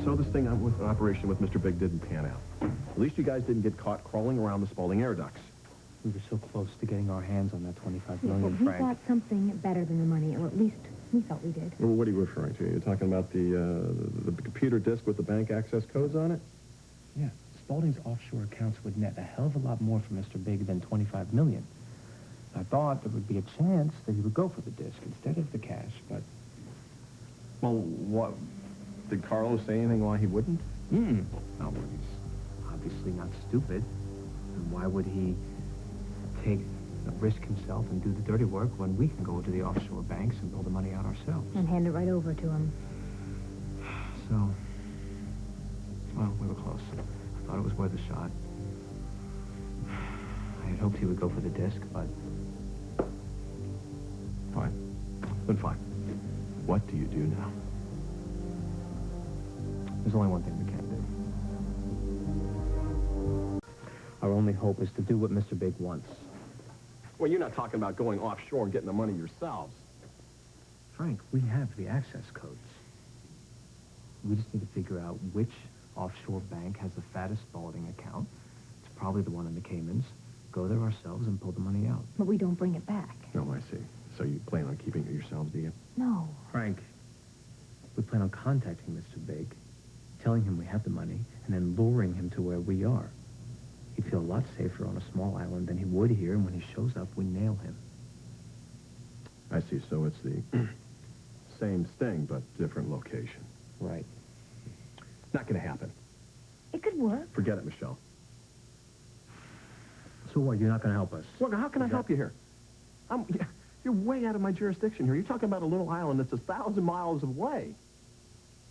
So this thing with an operation with Mr. Big didn't pan out. At least you guys didn't get caught crawling around the Spaulding air ducts. We were so close to getting our hands on that 25 Yeah, million, but we Frank. got something better than the money, or at least we thought we did. Well, what are you referring to? You're talking about the computer disk with the bank access codes on it? Yeah, Spaulding's offshore accounts would net a hell of a lot more for Mr. Big than 25 million. I thought there would be a chance that he would go for the disc instead of the cash, but... Well, what? Did Carlos say anything why he wouldn't? Well, he's obviously not stupid. And why would he take a risk himself and do the dirty work when we can go to the offshore banks and pull the money out ourselves? And hand it right over to him. So, well, we were close. I thought it was worth a shot. I had hoped he would go for the disc, but... Fine. Then fine. What do you do now? There's only one thing we can do. Our only hope is to do what Mr. Big wants. Well, you're not talking about going offshore and getting the money yourselves. Frank, we have the access codes. We just need to figure out which offshore bank has the fattest Spaulding account. It's probably the one in the Caymans. Go there ourselves and pull the money out. But we don't bring it back. Oh, I see. So you plan on keeping it yourselves, do you? No. Frank, we plan on contacting Mr. Big, telling him we have the money, and then luring him to where we are. He'd feel a lot safer on a small island than he would here, and when he shows up, we nail him. I see. So it's the same sting, but different location. Right. Not going to happen. It could work. Forget it, Michelle. So what, you're not going to help us? Well, how can I help you here? You're way out of my jurisdiction here. You're talking about a little island that's 1,000 miles away.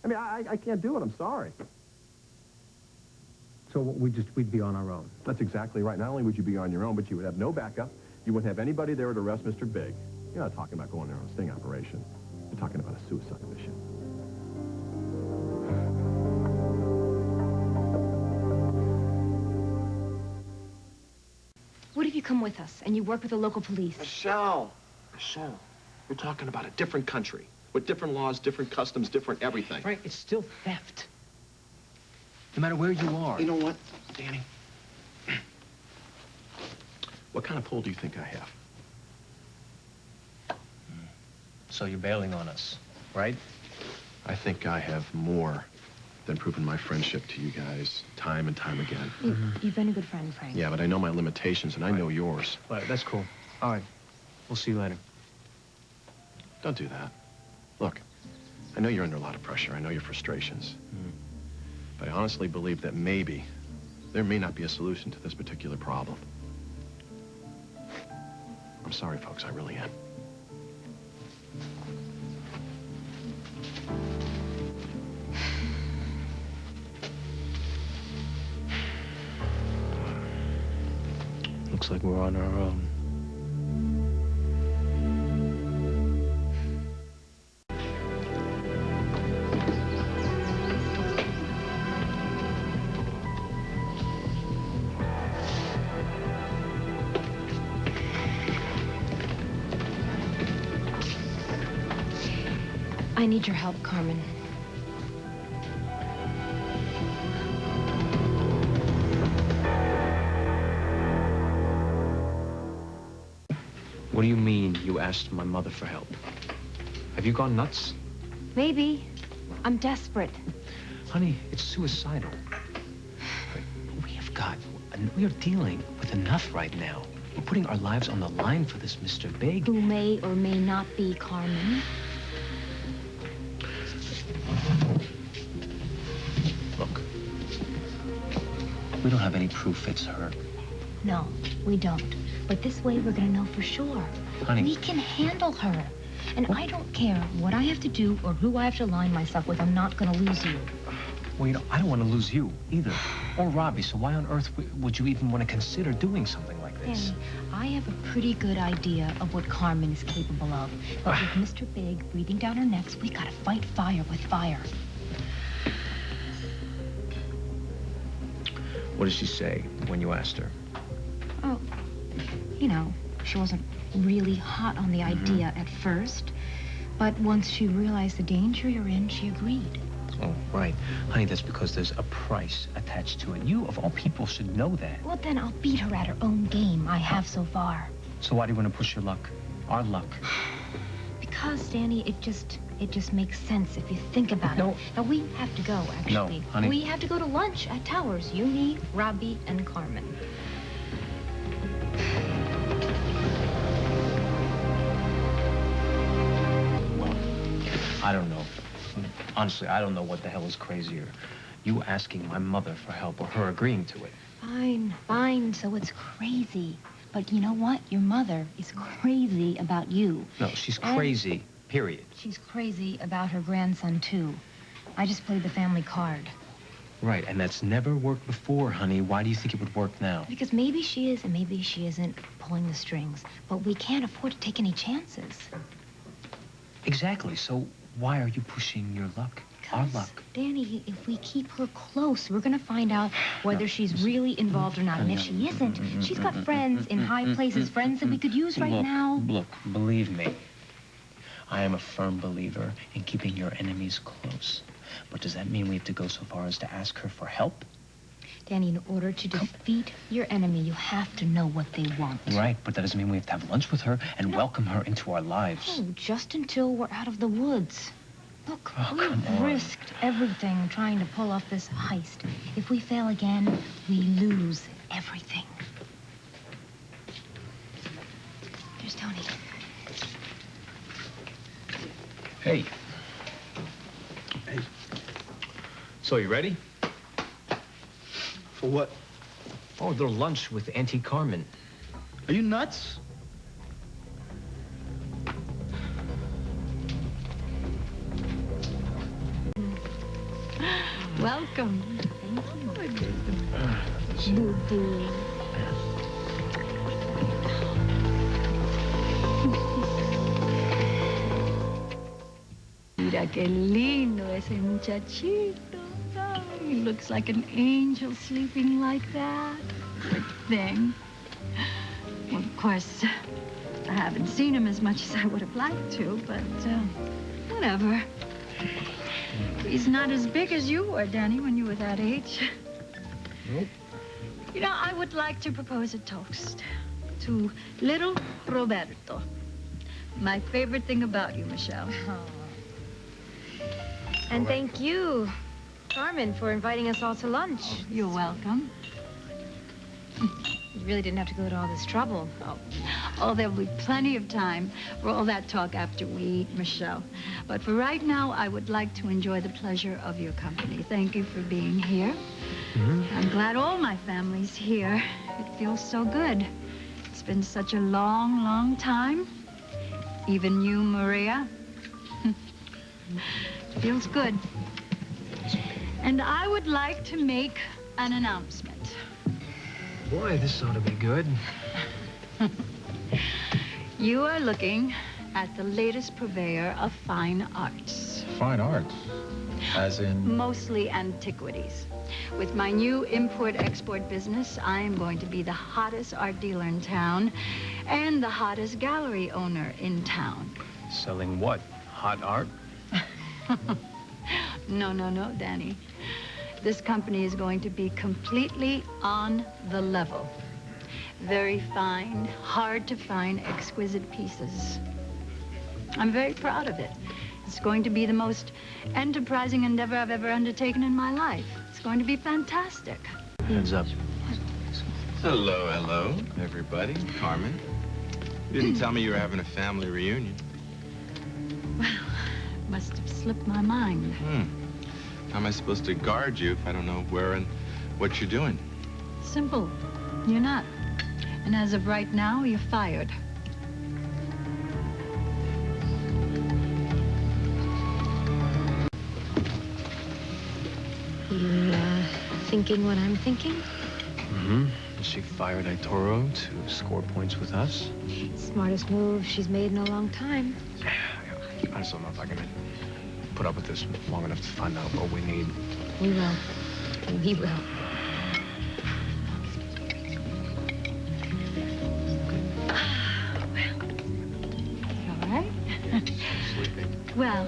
I mean, I can't do it. I'm sorry. So we'd be on our own. That's exactly right. Not only would you be on your own, but you would have no backup. You wouldn't have anybody there to arrest Mr. Big. You're not talking about going there on a sting operation. You're talking about a suicide mission. What if you come with us and you work with the local police? Michelle, you're talking about a different country with different laws, different customs, different everything. Frank, it's still theft. No matter where you are. You know what, Danny? What kind of pull do you think I have? So you're bailing on us, right? I think I have more than proven my friendship to you guys time and time again. You've been a good friend, Frank. Yeah, but I know my limitations, and I know yours. Right, that's cool. All right. We'll see you later. Don't do that. Look, I know you're under a lot of pressure. I know your frustrations. But I honestly believe that maybe there may not be a solution to this particular problem. I'm sorry, folks. I really am. Looks like we're on our own. I need your help, Carmen. What do you mean you asked my mother for help? Have you gone nuts? Maybe. I'm desperate. Honey, it's suicidal. We are dealing with enough right now. We're putting our lives on the line for this Mr. Big. Who may or may not be Carmen. Look, we don't have any proof it's her. No, we don't. But this way we're gonna know for sure. Honey. We can handle her. And I don't care what I have to do or who I have to align myself with. I'm not gonna lose you. Well, you know, I don't want to lose you either. Or Robbie, so why on earth would you even want to consider doing something like this? Manny, I have a pretty good idea of what Carmen is capable of. But with Mr. Big breathing down our necks, we gotta fight fire with fire. What did she say when you asked her? Oh, you know, she wasn't really hot on the idea at first. But once she realized the danger you're in, she agreed. Oh, right. Honey, that's because there's a price attached to it. You, of all people, should know that. Well, then I'll beat her at her own game. I have so far. So why do you want to push your luck? Our luck. Because, Danny, it just makes sense if you think about No. it. Now, we have to go, actually. No, honey. We have to go to lunch at Towers. You, me, Robbie, and Carmen. Well, I don't know. Honestly, I don't know what the hell is crazier. You asking my mother for help or her agreeing to it. Fine, fine, so it's crazy. But you know what? Your mother is crazy about you. No, she's And crazy, period. she's crazy about her grandson, too. I just played the family card. Right, and that's never worked before, honey. Why do you think it would work now? Because maybe she is and maybe she isn't pulling the strings. But we can't afford to take any chances. Exactly, so why are you pushing your luck? Our Because, luck. Danny, if we keep her close, we're going to find out whether she's really involved or not. And if she isn't, she's got friends in high places, friends that we could use right now. Look, believe me. I am a firm believer in keeping your enemies close. But does that mean we have to go so far as to ask her for help? Danny, in order to defeat your enemy, you have to know what they want. Right, but that doesn't mean we have to have lunch with her and welcome her into our lives. Oh, just until we're out of the woods. Look, Oh, come we've on. risked everything trying to pull off this heist. If we fail again, we lose everything. Here's Tony. Hey. Hey. So, you ready? For what? Oh, a little lunch with Auntie Carmen. Are you nuts? Welcome. Boo-boo. Mira qué lindo ese muchachito. Oh, he looks like an angel sleeping like that. Good thing. Well, of course, I haven't seen him as much as I would have liked to, but whatever. He's not as big as you were, Danny, when you were that age. Nope. You know, I would like to propose a toast to little Roberto. My favorite thing about you, Michelle. And thank you, Carmen, for inviting us all to lunch. You're welcome. You really didn't have to go to all this trouble. Oh, there'll be plenty of time for all that talk after we eat, Michelle. But for right now, I would like to enjoy the pleasure of your company. Thank you for being here. I'm glad all my family's here. It feels so good. It's been such a long, long time. Even you, Maria. Feels good. And I would like to make an announcement. Boy, this ought to be good. You are looking at the latest purveyor of fine arts. Fine arts. As in... Mostly antiquities. With my new import-export business, I am going to be the hottest art dealer in town and the hottest gallery owner in town. Selling what? Hot art? No, Danny. This company is going to be completely on the level. Very fine, hard to find, exquisite pieces. I'm very proud of it. It's going to be the most enterprising endeavor I've ever undertaken in my life. It's going to be fantastic. Heads up. Hello, everybody. Carmen. You didn't tell me you were having a family reunion. Well, must have slipped my mind. How am I supposed to guard you if I don't know where and what you're doing? Simple. You're not. And as of right now, you're fired. You, thinking what I'm thinking? Mm-hmm. She fired Toro to score points with us. Smartest move she's made in a long time. I just don't know if I can put up with this long enough to find out what we need. We will. We will. All right? Sleeping. Well,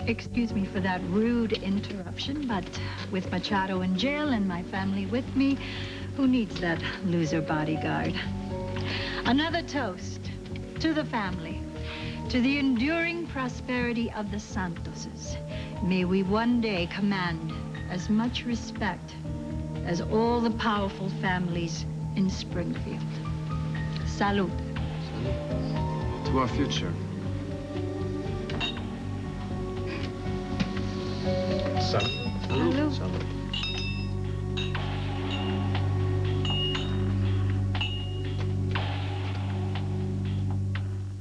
Excuse me for that rude interruption, but with Machado in jail and my family with me, who needs that loser bodyguard? Another toast to the family, to the enduring prosperity of the Santoses. May we one day command as much respect as all the powerful families in Springfield. Salud. To our future. Son. Salud. Salud.